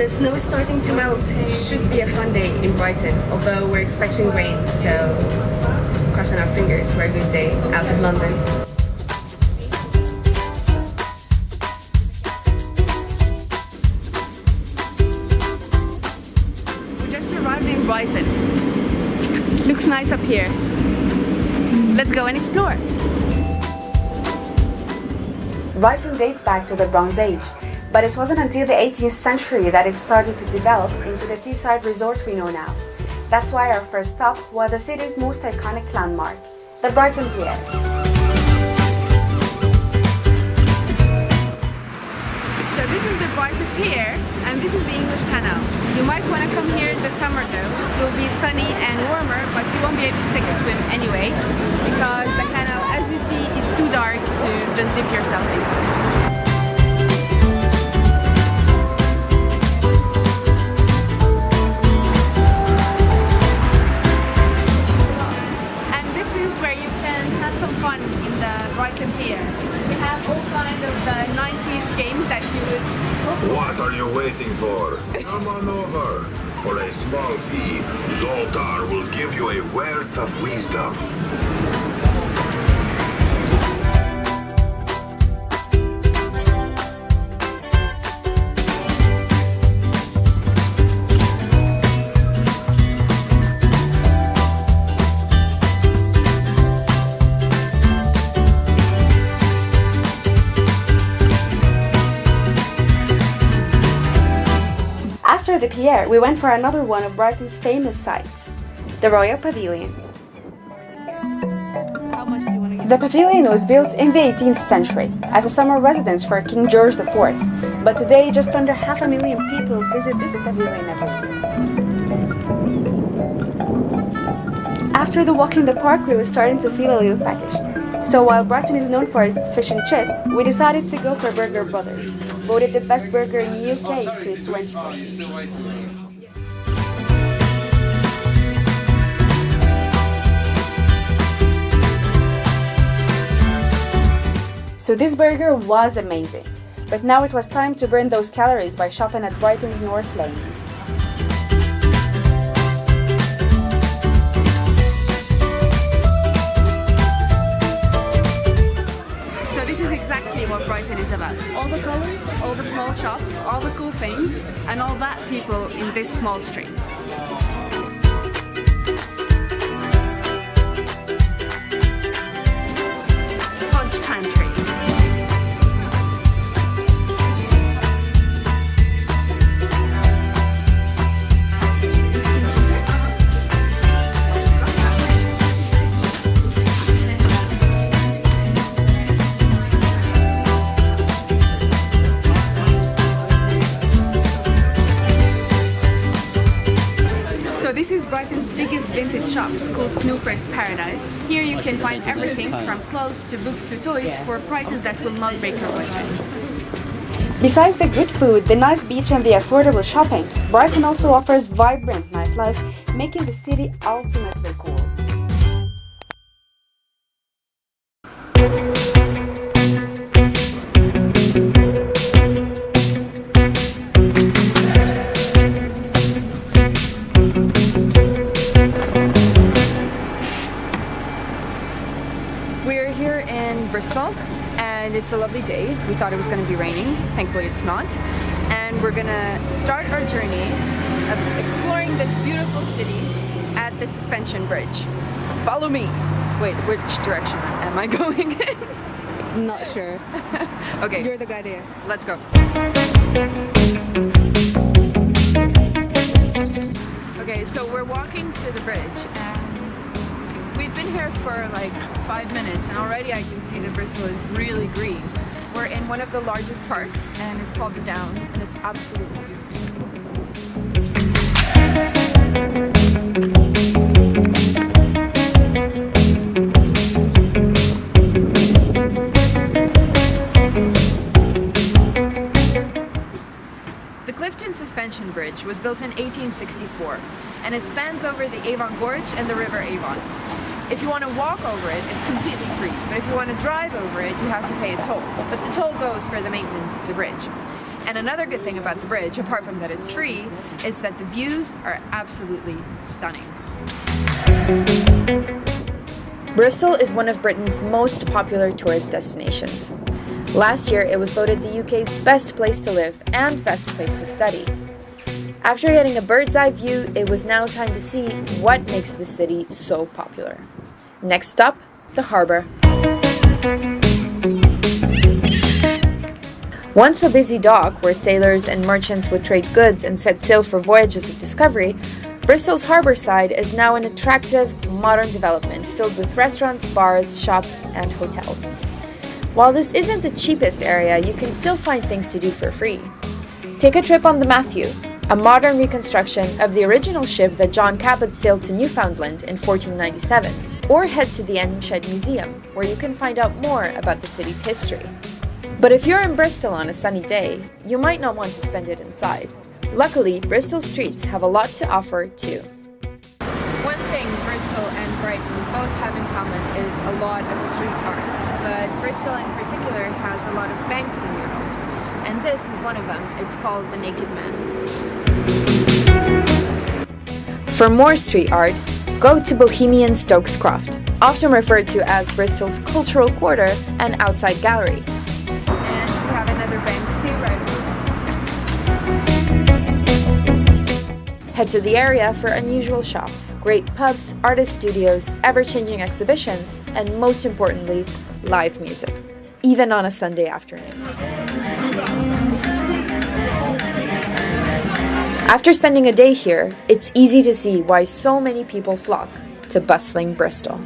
The snow is starting to melt. It should be a fun day in Brighton, although we're expecting rain, so crossing our fingers for a good day out of London. We just arrived in Brighton. Looks nice up here. Let's go and explore. Brighton dates back to the Bronze Age, but it wasn't until the 18th century that it started to develop into the seaside resort we know now. That's why our first stop was the city's most iconic landmark, the Brighton Pier. So this is the Brighton Pier, and this is the English Canal. You might want to come here in the summer though. It will be sunny and warmer, but you won't be able to take a swim anyway, because the canal, as you see, is too dark to just dip yourself into. We have all kinds of the 90s games that you would... What are you waiting for? Come on over. For a small fee, Zoltar will give you a wealth of wisdom. After the pier, we went for another one of Brighton's famous sights, the Royal Pavilion. How much do you want to give? The pavilion was built in the 18th century as a summer residence for King George IV, but today just under 500,000 people visit this pavilion every year. After the walk in the park, we were starting to feel a little peckish. So while Brighton is known for its fish and chips, we decided to go for Burger Brothers, voted the best burger in the UK since 2014. So this burger was amazing, but now it was time to burn those calories by shopping at Brighton's North Lane. What Brighton is about. All the colours, all the small shops, all the cool things, and all that people in this small street. Hodge Pantry. This is Brighton's biggest vintage shop. It's called Snooker's Paradise. Here you can find everything from clothes to books to toys for prices that will not break your budget. Besides the good food, the nice beach and the affordable shopping, Brighton also offers vibrant nightlife, making the city ultimately cool. We're here in Bristol and it's a lovely day. We thought it was going to be raining, thankfully it's not. And we're gonna start our journey of exploring this beautiful city at the suspension bridge. Follow me! Wait, which direction am I going in? Not sure. Okay. You're the guide here. Let's go. Okay, so we're walking to the bridge and we've been here for like 5 minutes and already I can see that Bristol is really green. We're in one of the largest parks and it's called the Downs and it's absolutely beautiful. The Clifton Suspension Bridge was built in 1864 and it spans over the Avon Gorge and the River Avon. If you want to walk over it, it's completely free, but if you want to drive over it, you have to pay a toll. But the toll goes for the maintenance of the bridge. And another good thing about the bridge, apart from that it's free, is that the views are absolutely stunning. Bristol is one of Britain's most popular tourist destinations. Last year, it was voted the UK's best place to live and best place to study. After getting a bird's eye view, it was now time to see what makes the city so popular. Next stop, the harbour. Once a busy dock where sailors and merchants would trade goods and set sail for voyages of discovery, Bristol's harbour side is now an attractive, modern development filled with restaurants, bars, shops, and hotels. While this isn't the cheapest area, you can still find things to do for free. Take a trip on the Matthew, a modern reconstruction of the original ship that John Cabot sailed to Newfoundland in 1497, or head to the Shed Museum, where you can find out more about the city's history. But if you're in Bristol on a sunny day, you might not want to spend it inside. Luckily, Bristol streets have a lot to offer too. One thing Bristol and Brighton both have in common is a lot of street art, but Bristol in particular has a lot of banks and murals, and this is one of them. It's called The Naked Man. For more street art, go to Bohemian Stokes Croft, often referred to as Bristol's cultural quarter and outside gallery. And we have another Banksy right Head to the area for unusual shops, great pubs, artist studios, ever-changing exhibitions, and most importantly, live music, even on a Sunday afternoon. After spending a day here, it's easy to see why so many people flock to bustling Bristol.